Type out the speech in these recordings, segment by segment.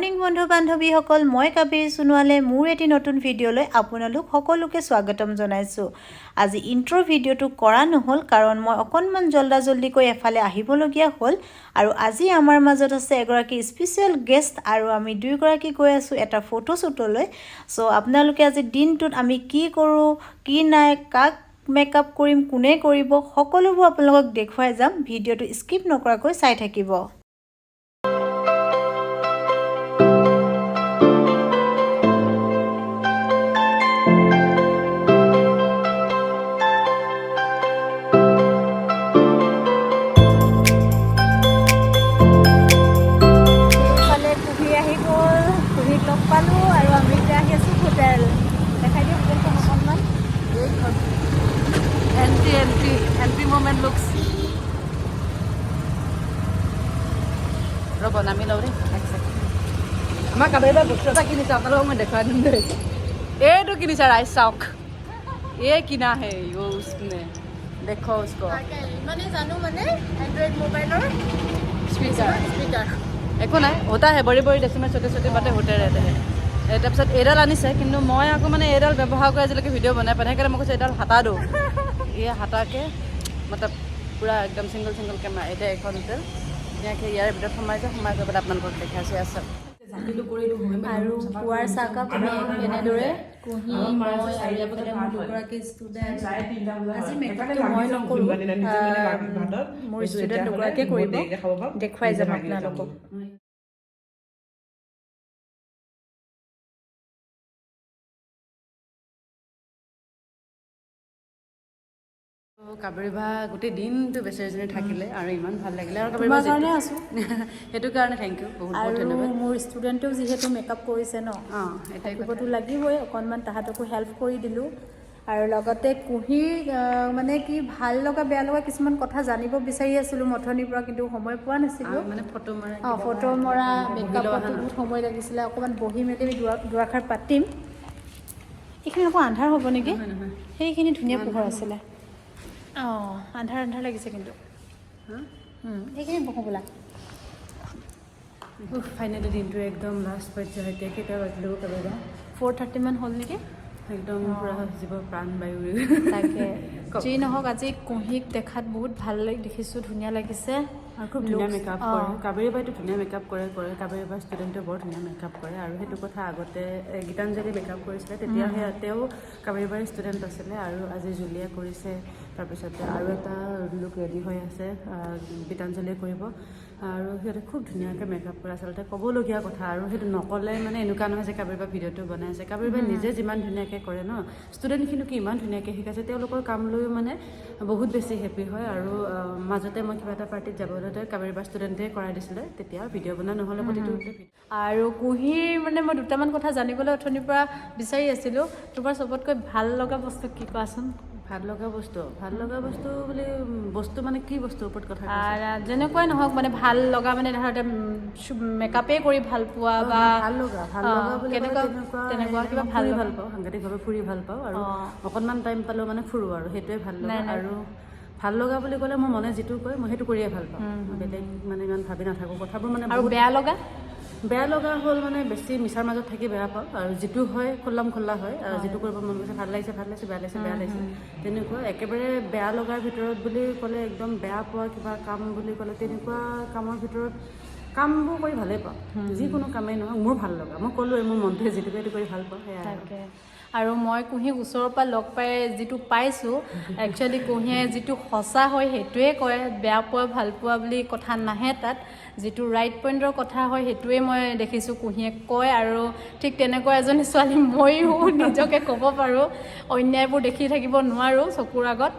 Morning বন্ধু বান্ধৱীসকল মই কাবেৰী সোণোৱালে মোৰ এটি নতুন ভিডিঅ'লৈ আপোনালোক সকলোকে স্বাগতম জনাইছোঁ। আজি ইন্ট্ৰো ভিডিঅ'টো কৰা নহ'ল কাৰণ মই অকণমান জল্দিকৈ এফালে আহিবলগীয়া হ'ল আৰু আজি আমাৰ মাজত আছে এগৰাকী স্পেচিয়েল গেষ্ট আৰু আমি দুইগৰাকী গৈ আছোঁ এটা ফটোশ্বুটলৈ। চ' আপোনালোকে আজি দিনটোত আমি কি কৰোঁ কি নাই কাক মেকআপ কৰিম কোনে কৰিব সকলোবোৰ আপোনালোকক দেখুৱাই যাম। ভিডিঅ'টো স্কিপ নকৰাকৈ চাই থাকিব। Entry moment looks. Robo nami lo rin. Ama kabeba bukso ta kini sa talo mo dekha ninde. ये तो किनी सा राइस सॉक ये किना है यो उसने देखो उसको माने जानू माने एंड्रॉइड मोबाइल और स्पीकर एको নাই होता है बड़ी बड़ी डेसिमल छोटे छोटे बातें होते रहते हैं তাৰপিছত এডাল আনিছে কিন্তু মই আকৌ মানে এডাল ব্যৱহাৰ কৰি আজিলৈকে ভিডিঅ' বনাই পাই সেইকাৰণে মই কৈছোঁ এডাল হাতা দিওঁ ये हटा के मतलब पूरा एकदम सिंगल कैमरा এটা এখন হোটেল ধুনীয়াকৈ ইয়াৰ ভিতৰত সোমাই গৈ পেলাই আপোনালোকক দেখাইছে আছে আৰু পুৱাৰ চাহকাপ আমি এনেদৰে কুহি মই আৰু লগতে মোৰ দুগৰাকী ষ্টুডেণ্ট আজি মেকআপটো মই নকৰোঁ মোৰ ষ্টুডেণ্ট দুগৰাকীয়ে কৰিব দেখুৱাই যাম আপোনালোকক। কাবেৰী বা গোটেই দিনটো বেচেৰীজনী থাকিলে আৰু ইমান ভাল লাগিলে আৰু কাবেৰী বা কাৰণে আছোঁ সেইটো কাৰণে থেংক ইউ বহুত বহুত ধন্যবাদ। মোৰ ষ্টুডেণ্টেও যিহেতু মেকআপ কৰিছে ন থাকিবতো লাগিবই অকণমান তাহাঁতকো হেল্প কৰি দিলোঁ আৰু লগতে কুহি মানে কি ভাল লগা বেয়া লগা কিছুমান কথা জানিব বিচাৰি আছিলোঁ মথনিৰ পৰা কিন্তু সময় পোৱা নাছিলোঁ মানে ফটো মৰা মেকআপত বহুত সময় লাগিছিলে অকণমান বহি মেলি আমি দুআষাৰ পাতিম। এইখিনি আকৌ আন্ধাৰ হ'ব নেকি সেইখিনি ধুনীয়া পোহৰ আছিলে অঁ আন্ধাৰ লাগিছে কিন্তু সেইখিনি বহো বোলা ফাইনেলি দিনটো একদম লাষ্ট পৰ্যায় এতিয়া কেইটা বাজিলেও কাবেৰী 4:30 মান হ'ল নেকি একদম পুৰা জীৱ প্ৰাণ বায়ু তাকে যি নহওক আজি কুহিক দেখাত বহুত ভাল দেখিছোঁ ধুনীয়া লাগিছে আৰু খুব ধুনীয়া মেকআপ কৰে কাবেৰী বাইতো ধুনীয়া মেকআপ কৰে কাবেৰী বাই ষ্টুডেণ্টে বৰ ধুনীয়া মেকআপ কৰে আৰু সেইটো কথা আগতে গীতাঞ্জলি মেকআপ কৰিছিলে তেতিয়াহে তেওঁ কাবেৰী বাই ষ্টুডেণ্ট আছিলে আৰু আজি জুলিয়া কৰিছে তাৰপিছতে আৰু এটা লুক ৰেডি হৈ আছে গীতাঞ্জলিয়ে কৰিব আৰু সিহঁতে খুব ধুনীয়াকৈ মেকআপ কৰে আচলতে ক'বলগীয়া কথা আৰু সেইটো নক'লে মানে এনেকুৱা নহয় যে কাবেৰী বাই ভিডিঅ'টো বনাইছে কাবেৰী বাই নিজে যিমান ধুনীয়াকৈ কৰে ন ষ্টুডেণ্টখিনিকো ইমান ধুনীয়াকৈ শিকাইছে তেওঁলোকৰ কাম লৈ মানে বহুত বেছি হেপী হয় আৰু মাজতে মই কিবা এটা পাৰ্টিত যাবলৈ কাবেৰী বাই ষ্টুডেণ্টে কৰাই দিছিলে তেতিয়া ভিডিঅ' বনোৱা নহ'লে প্ৰতিটো আৰু কুহিৰ মানে মই দুটামান কথা জানিবলৈ অথনিৰ পৰা বিচাৰি আছিলোঁ তোমাৰ চবতকৈ ভাল লগা বস্তু কি কোৱাচোন। ভাল লগা বস্তু বুলি বস্তু মানে কি বস্তুৰ ওপৰত কথা যেনেকুৱাই নহওক মানে ভাল লগা মানে ধৰক মেকআপেই কৰি ভাল পোৱা বা ভাল লগা তেনেকুৱা কিবা ভাল পাওঁ সাংঘাতিকভাৱে ফুৰি ভাল পাওঁ আৰু অকণমান টাইম পালেও মানে ফুৰোঁ আৰু সেইটোৱে ভাল লগা আৰু ভাল লগা বুলি ক'লে মোৰ মনে যিটো কয় মই সেইটো কৰিয়ে ভাল পাওঁ বেলেগ মানে ইমান ভাবি নাথাকোঁ কথাবোৰ মানে আৰু বেয়া লগা হ'ল মানে বেছি মিছাৰ মাজত থাকি বেয়া পাওঁ আৰু যিটো হয় খোলা হয় আৰু যিটো কৰিব মন গৈছে ভাল লাগিছে বেয়া লাগিছে তেনেকুৱা একেবাৰে বেয়া লগাৰ ভিতৰত বুলি ক'লে একদম বেয়া পোৱা কিবা কাম বুলি ক'লে তেনেকুৱা কামৰ ভিতৰত কামবোৰ কৰি ভালেই পাওঁ যিকোনো কামেই নহওক মোৰ ভাল লগা মই ক'লোৱে মোৰ মনটোৱে যিটো সেইটো কৰি ভাল পাওঁ সেয়াই আৰু মই কুহিক ওচৰৰ পৰা লগ পাই যিটো পাইছোঁ একচুৱেলি কুহিয়ে যিটো সঁচা হয় সেইটোৱে কয় বেয়া পোৱা ভাল পোৱা বুলি কথা নাহে তাত যিটো ৰাইট পইণ্টৰ কথা হয় সেইটোৱে মই দেখিছোঁ কুহিয়ে কয় আৰু ঠিক তেনেকুৱা এজনী ছোৱালী ময়ো নিজকে ক'ব পাৰোঁ অন্যায়বোৰ দেখি থাকিব নোৱাৰোঁ চকুৰ আগত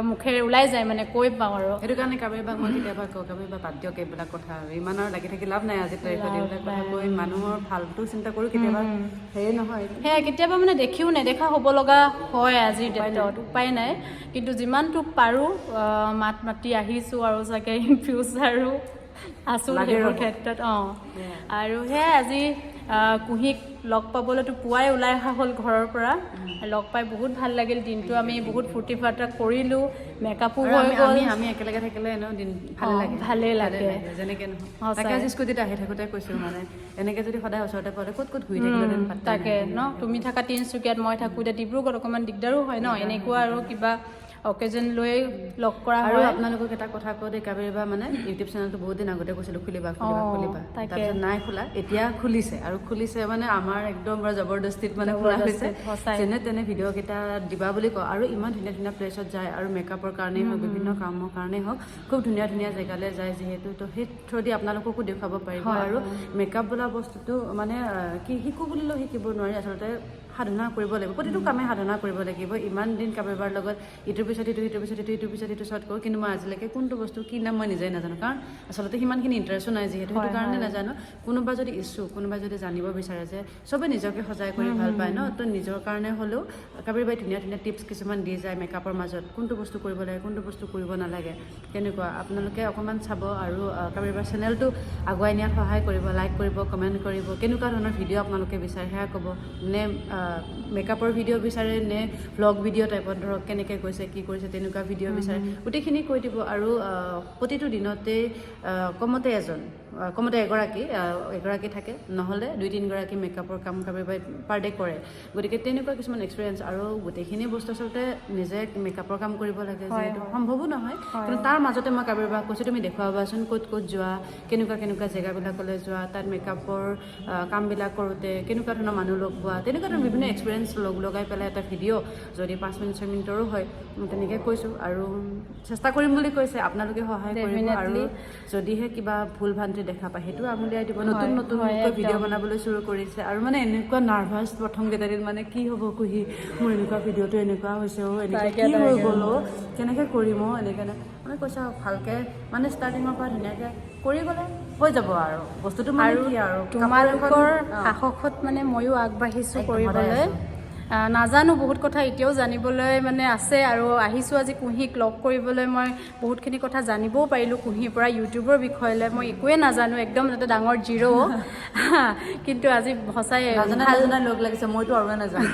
মুখেৰে ওলাই যায় মানে কৈ পাওঁ আৰু সেইটো কাৰণে কাবেৰী বাক মই কেতিয়াবা কওঁ কাবেৰী বা বাদ দিয়ক এইবিলাক কথা ইমান আৰু লাগি থাকি লাভ নাই আজি তাৰিখত এইবিলাক কথা কৈ মানুহৰ ভালটো চিন্তা কৰোঁ কেতিয়াবা সেয়ে নহয় সেয়া কেতিয়াবা মানে দেখিও নেদেখা হ'ব লগা হয় আজিৰ ডেটত উপায় নাই কিন্তু যিমানটো পাৰোঁ মাত মাতি আহিছোঁ আৰু চাগে ইন ফিউচাৰো আছোঁ সেইবোৰ ক্ষেত্ৰত আৰু সেয়াই আজি কুহিক লগ পাবলৈতো পুৱাই ওলাই অহা হ'ল ঘৰৰ পৰা লগ পাই বহুত ভাল লাগিল দিনটো আমি বহুত ফূৰ্তি ফাৰ্তা কৰিলোঁ মেকআপো হৈ গ'ল আমি একেলগে থাকিলে এনেও দিন ভালে লাগে যেনেকৈ নহয় তাকে আজি স্কুটিত আহি থাকোঁতে কৈছোঁ মানে এনেকৈ যদি সদায় ওচৰতে পৰে ক'ত ঘূৰি থাকিলেহেঁতেন তাকে ন তুমি থাকা তিনিচুকীয়াত মই থাকোঁ এতিয়া ডিব্ৰুগড়ত অকণমান দিগদাৰো হয় ন এনেকুৱা আৰু কিবা অকেজন লৈ লগ কৰা আৰু হয় আপোনালোকক এটা কথা কওঁ দেই কাবেৰীবা মানে ইউটিউব চেনেলটো বহুত দিন আগতে কৈছিলোঁ খুলিবা তাৰপিছত নাই খোলা এতিয়া খুলিছে আৰু খুলিছে মানে আমাৰ একদম পুৰা জবৰদস্তিত মানে খোলা হৈছে যেনে তেনে ভিডিঅ' কেইটা দিবা বুলি কওঁ আৰু ইমান ধুনীয়া ধুনীয়া প্লেচত যায় আৰু মেকআপৰ কাৰণেই হওক বিভিন্ন কামৰ কাৰণেই হওক খুব ধুনীয়া ধুনীয়া জেগালৈ যায় যিহেতু তো সেই থ্ৰুদি আপোনালোককো দেখুৱাব পাৰিব আৰু মেকআপ বোলা বস্তুটো মানে কি শিকোঁ বুলিলেও শিকিব নোৱাৰি আচলতে সাধনা কৰিব লাগিব প্ৰতিটো কামে সাধনা কৰিব লাগিব ইমান দিন কাৰোবাৰ লগত ইটোৰ পিছত ইটো ইটোৰ পিছত ইটো ইটোৰ পিছত ইটো শ্বৰ্ট কৰোঁ কিন্তু মই আজিলৈকে কোনটো বস্তু কি নাম মই নিজেই নাজানো কাৰণ আচলতে সিমানখিনি ইণ্টাৰেষ্টো নাই যিহেতু সেইটো কাৰণে নাজানো কোনোবা যদি ইচ্ছু কোনোবা যদি জানিব বিচাৰে যে চবে নিজকে সজাই কৰি ভাল পায় ন তো নিজৰ কাৰণে হ'লেও কাবেৰীবাই ধুনীয়া ধুনীয়া টিপছ কিছুমান দি যায় মেকআপৰ মাজত কোনটো বস্তু কৰিব লাগে কোনটো বস্তু কৰিব নালাগে তেনেকুৱা আপোনালোকে অকণমান চাব আৰু কাবেৰীবাৰ চেনেলটো আগুৱাই নিয়াত সহায় কৰিব লাইক কৰিব কমেণ্ট কৰিব কেনেকুৱা ধৰণৰ ভিডিঅ' আপোনালোকে বিচাৰে সেয়া ক'ব নে মেকআপৰ ভিডিঅ' বিচাৰে নে ভ্লগ ভিডিঅ' টাইপত ধৰক কেনেকৈ গৈছে কি কৰিছে তেনেকুৱা ভিডিঅ' বিচাৰে গোটেইখিনি কৈ দিব আৰু প্ৰতিটো দিনতেই কমতে এগৰাকী থাকে নহ'লে 2-3গৰাকী মেকআপৰ কাম কাবেৰীবাই পাৰ ডে কৰে গতিকে তেনেকুৱা কিছুমান এক্সপিৰিয়েঞ্চ আৰু গোটেইখিনি বস্তু আচলতে নিজে মেকআপৰ কাম কৰিব লাগে যিহেতু সম্ভৱো নহয় কিন্তু তাৰ মাজতে মই কাবেৰীবাক কৈছোঁ তুমি দেখুৱাবাচোন ক'ত ক'ত যোৱা কেনেকুৱা জেগাবিলাকলৈ যোৱা তাত মেকআপৰ কামবিলাক কৰোঁতে কেনেকুৱা ধৰণৰ মানুহ লগ পোৱা তেনেকুৱা ধৰণৰ বিভিন্ন এক্সপিৰিয়েঞ্চ লগাই পেলাই এটা ভিডিঅ' যদি 5 মিনিট 6 মিনিটৰো হয় তেনেকৈ কৈছোঁ আৰু চেষ্টা কৰিম বুলি কৈছে আপোনালোকে সহায় কৰিব আৰু যদিহে কিবা ভুল ভ্ৰান্তি দেখা পায় সেইটো আঙুলিয়াই দিব নতুনকৈ ভিডিঅ' বনাবলৈ চুৰু কৰিছে আৰু মানে এনেকুৱা নাৰ্ভাছ প্ৰথম কেইটাদিন মানে কি হ'ব কুহি মোৰ এনেকুৱা ভিডিঅ'টো এনেকুৱা হৈছে এনেকৈ কি হৈ গ'ল কেনেকৈ কৰিম এনেকৈ মানে কৈছে ভালকৈ মানে ষ্টাৰ্টিঙৰ পৰা ধুনীয়াকৈ কৰি গ'লে হৈ যাব আৰু বস্তুটো মানে কি আৰু তোমালোকৰ সাহসত মানে ময়ো আগবাঢ়িছোঁ কৰিবলৈ নাজানো বহুত কথা এতিয়াও জানিবলৈ মানে আছে আৰু আহিছোঁ আজি কুহিক লগ কৰিবলৈ মই বহুতখিনি কথা জানিবও পাৰিলোঁ কুহিৰ পৰা ইউটিউবৰ বিষয়লৈ মই একোৱে নাজানো একদম এটা ডাঙৰ জিৰ' কিন্তু আজি সঁচাই লগ লাগিছে মইতো আৰু নাজানো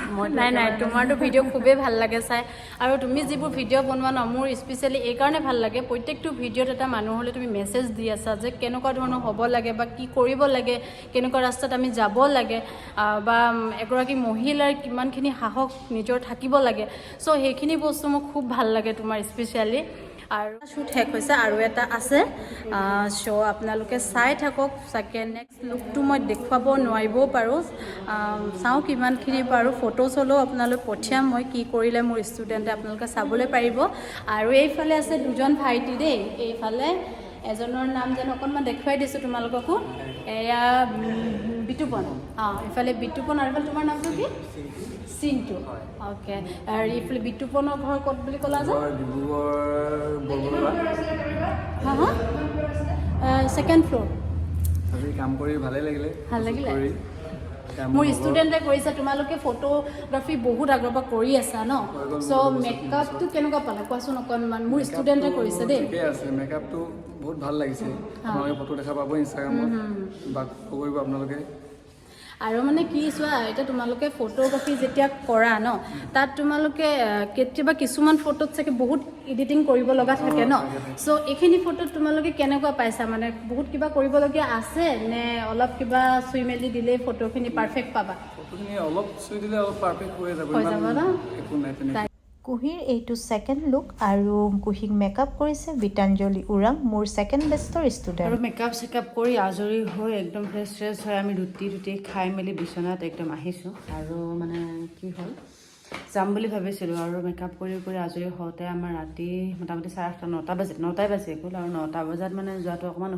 নাই তোমাৰতো ভিডিঅ' খুবেই ভাল লাগে চাই আৰু তুমি যিবোৰ ভিডিঅ' বনোৱা ন মোৰ স্পেচিয়েলি এইকাৰণে ভাল লাগে প্ৰত্যেকটো ভিডিঅ'ত এটা মানুহলৈ তুমি মেছেজ দি আছা যে কেনেকুৱা ধৰণৰ হ'ব লাগে বা কি কৰিব লাগে কেনেকুৱা ৰাস্তাত আমি যাব লাগে বা এগৰাকী মহিলাৰ কিমানখিনি সাহস নিজৰ থাকিব লাগে চ' সেইখিনি বস্তু মোক খুব ভাল লাগে তোমাৰ স্পেচিয়েলি আৰু শ্বুট শেষ হৈছে আৰু এটা আছে চ' আপোনালোকে চাই থাকক চাগে নেক্সট লুকটো মই দেখুৱাব নোৱাৰিবও পাৰোঁ চাওঁ কিমানখিনি পাৰোঁ ফটোজ হ'লেও আপোনালোক পঠিয়াম মই কি কৰিলে মোৰ ষ্টুডেণ্টে আপোনালোকে চাবলৈ পাৰিব আৰু এইফালে আছে দুজন ভাইটি দেই এইফালে এজনৰ নাম যেন অকণমান দেখুৱাই দিছোঁ তোমালোককো এয়া বিতুপন এইফালে বিতুপন আৰু এইফালে তোমাৰ নামটো কি চিন্তু অ'কে আৰু এইফালে বিতুপনৰ ঘৰ ক'ত বুলি ক'লা যে ছেকেণ্ড ফ্ল'ৰ কাম কৰি ভাল লাগিলে মোৰ ষ্টুডেণ্টে কৰিছে তোমালোকে ফটোগ্ৰাফী বহুত আগৰ পৰা কৰি আছা ন চ' মেকআপটো কেনেকুৱা পালা কোৱাচোন অকণমান মোৰ ষ্টুডেণ্টে কৰিছে দেই ঠিকে আছে মেকআপটো বহুত ভাল লাগিছে আপোনালোকে ফটো দেখা পাব ইনষ্টাগ্ৰামত বা কৰিব আপোনালোকে আৰু মানে কি চোৱা এতিয়া তোমালোকে ফটোগ্ৰাফী যেতিয়া কৰা ন তাত তোমালোকে কেতিয়াবা কিছুমান ফটোত চাগে বহুত এডিটিং কৰিব লগা থাকে ন চ' এইখিনি ফটোত তোমালোকে কেনেকুৱা পাইছা মানে বহুত কিবা কৰিবলগীয়া আছে নে অলপ কিবা চুই মেলি দিলেই ফটোখিনি পাৰফেক্ট পাবা ফটোখিনি অলপ চুই দিলে অলপ পাৰফেক্ট হৈ যাব ন একো নাই তেনেকৈ কুহিৰ এইটো ছেকেণ্ড লুক আৰু কুহিক মেকআপ কৰিছে বিতাঞ্জলি ওৰাং মোৰ ছেকেণ্ড বেষ্টৰ ষ্টুডেণ্ট আৰু মেকআপ চেকআপ কৰি আজৰি হৈ একদম ফ্ৰেছ হৈ আমি ৰুটি খাই মেলি বিচনাত একদম আহিছোঁ আৰু মানে কি হ'ল যাম বুলি ভাবিছিলোঁ আৰু মেকআপ কৰি আজৰি হওঁতে আমাৰ ৰাতি মোটামুটি 8:30 9টাই বাজি গ'ল আৰু 9টা বজাত মানে যোৱাটো অকণমান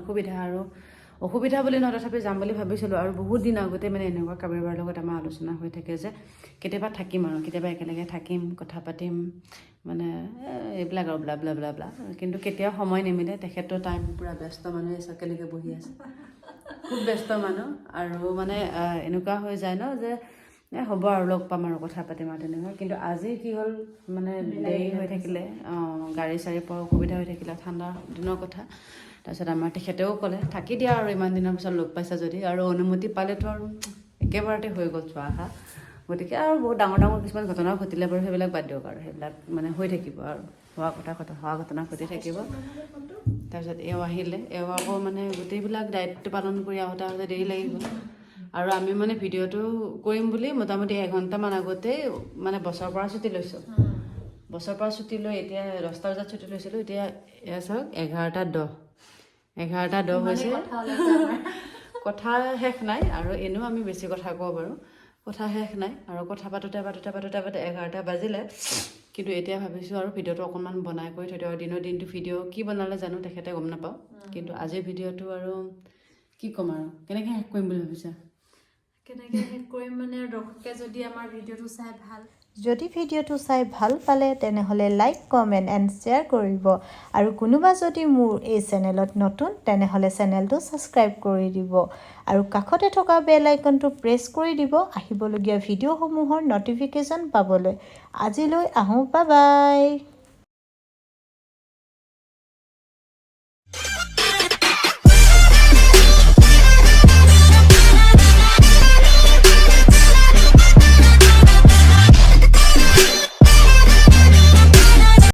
অসুবিধা বুলি নহয় তথাপি যাম বুলি ভাবিছিলোঁ আৰু বহুত দিন আগতে মানে এনেকুৱা কাৰোবাৰ লগত আমাৰ আলোচনা হৈ থাকে যে কেতিয়াবা থাকিম আৰু কেতিয়াবা একেলগে থাকিম কথা পাতিম মানে এইবিলাক আৰু ব্লা ব্লা ব্লা ব্লা কিন্তু কেতিয়াও সময় নিমিলে তেখেতৰ টাইম পূৰা ব্যস্ত মানুহ একেলগে বহি আছে খুব ব্যস্ত মানুহ আৰু মানে এনেকুৱা হৈ যায় ন যে হ'ব আৰু লগ পাম আৰু কথা পাতিম আৰু তেনেকুৱা কিন্তু আজি কি হ'ল মানে দেৰি হৈ থাকিলে গাড়ী চাড়ী পোৱাৰ অসুবিধা হৈ থাকিলে ঠাণ্ডা দিনৰ কথা তাৰপিছত আমাৰ তেখেতেও ক'লে থাকি দিয়া আৰু ইমান দিনৰ পিছত লগ পাইছা যদি আৰু অনুমতি পালেতো আৰু একেবাৰতে হৈ গ'ল চোৱা অহা গতিকে আৰু বহুত ডাঙৰ ডাঙৰ কিছুমান ঘটনা ঘটিলে বাৰু সেইবিলাক বাদ দিয়ক আৰু সেইবিলাক মানে হৈ থাকিব আৰু হোৱা ঘটনা ঘটি থাকিব তাৰপিছত এওঁ আহিলে এওঁ আকৌ মানে গোটেইবিলাক দায়িত্ব পালন কৰি আহোঁতে দেৰি লাগি গ'ল আৰু আমি মানে ভিডিঅ'টো কৰিম বুলি মোটামুটি এঘণ্টামান আগতেই মানে বছৰৰ পৰা ছুটি লৈছোঁ বছৰৰ পৰা ছুটি লৈ এতিয়া 10টা বজাত ছুটি লৈছিলোঁ এতিয়া এয়া চাওক 11:10 হৈছে কথা শেষ নাই আৰু এনেও আমি বেছি কথা ক'ব পাৰোঁ কথা শেষ নাই আৰু কথা পাতোতে 11টা বাজিলে কিন্তু এতিয়া ভাবিছোঁ আৰু ভিডিঅ'টো অকণমান বনাই কৰি থৈ দিওঁ আৰু দিনটো ভিডিঅ' কি বনালে জানো তেখেতে গম নাপাওঁ কিন্তু আজিৰ ভিডিঅ'টো আৰু কি ক'ম আৰু কেনেকৈ শেষ কৰিম বুলি ভাবিছা কেনেকৈ শেষ কৰিম মানে দৰ্শকে যদি আমাৰ ভিডিঅ'টো চাই ভাল যদি ভিডিঅ'টো চাই ভাল পালে তেনেহ'লে লাইক কমেণ্ট এণ্ড শ্বেয়াৰ কৰিব আৰু কোনোবা যদি মোৰ এই চেনেলত নতুন তেনেহ'লে চেনেলটো ছাবস্ক্ৰাইব কৰি দিব আৰু কাষতে থকা বেল আইকনটো প্ৰেছ কৰি দিব আহিবলগীয়া ভিডিঅ'সমূহৰ ন'টিফিকেশ্যন পাবলৈ আজিলৈ আহোঁ বাই বাই